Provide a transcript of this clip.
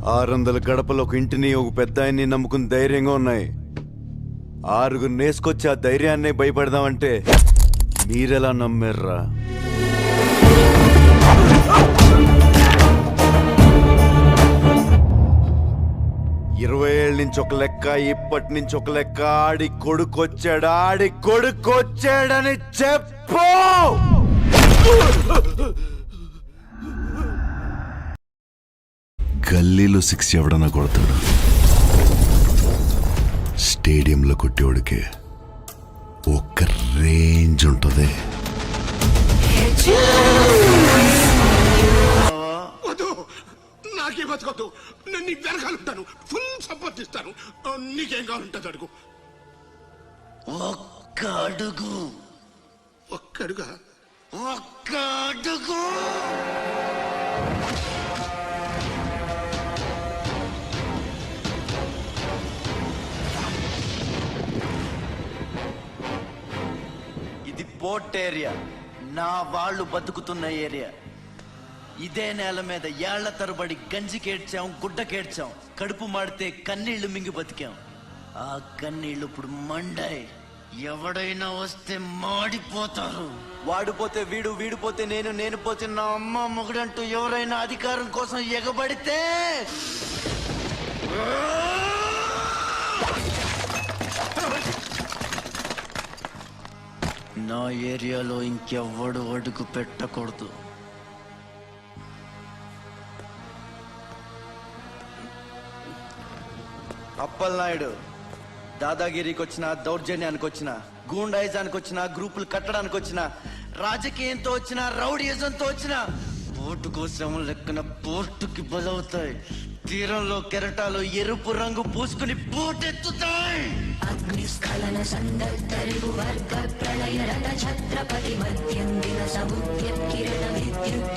600 గడపలు ఒక ఇంటిని ఒక పెద్ద ఆయన్ని నమ్ముకుని ధైర్యంగా ఉన్నాయి. 6 నేసుకొచ్చి ఆ ధైర్యాన్ని భయపడదామంటే మీరెలా నమ్మారా? ఇరవై ఏళ్ళ నుంచి ఒక లెక్క, ఇప్పటి నుంచి ఒక లెక్క. ఆడి కొడుకొచ్చాడని చెప్పు. గల్లీలో 6 ఎవడన్నా కొడతాడు, స్టేడియంలో కొట్టేవాడికి ఒక రేంజ్ ఉంటుంది. నాకే బతకొద్దు, నేను నీకు వెనకాలంటాను, ఫుల్ సపోర్ట్ ఇస్తాను. నీకేం కావాలంటుంది అడుగు. ఒక్క అడుగు. ఒక్కడుగా? ఒక్క అడుగు. ఇది పోర్ట్ ఏరియా, నా వాళ్ళు బతుకుతున్న ఏరియా. ఇదే నేల మీద ఏళ్ల తరబడి గంజి కేడ్చాం, గుడ్డ కేడ్చాం, కడుపు మాడితే కన్నీళ్లు మింగి బతికాం. ఆ కన్నీళ్లు ఇప్పుడు మండాయి. ఎవడైనా వస్తే మాడిపోతారు. వాడిపోతే వీడు, వీడిపోతే నేను, నేను పోతే నా అమ్మ మొగుడంటూ ఎవరైనా అధికారం కోసం ఎగబడితే నా ఏరియాలో ఇంకెవ్వడు అడుగు పెట్టకూడదు. అప్పలనాయుడు దాదాగిరికి వచ్చిన, దౌర్జన్యానికి వచ్చిన, గూండాయిజానికి వచ్చిన, గ్రూపులు కట్టడానికి వచ్చిన, రాజకీయంతో వచ్చిన, రౌడీయిజంతో వచ్చిన, ఓటు కోసం లెక్కన పోర్టుకి బలవుతాయి. తీరంలో కెరటాలు ఎరుపు రంగు పూసుకుని పోటెత్తుతాయి. అగ్నిస్ఖలన సందర్తరిగు వర్గ ప్రళయ రథ ఛత్రపతి మధ్యందిన సముద్య కిరణ విద్యుత్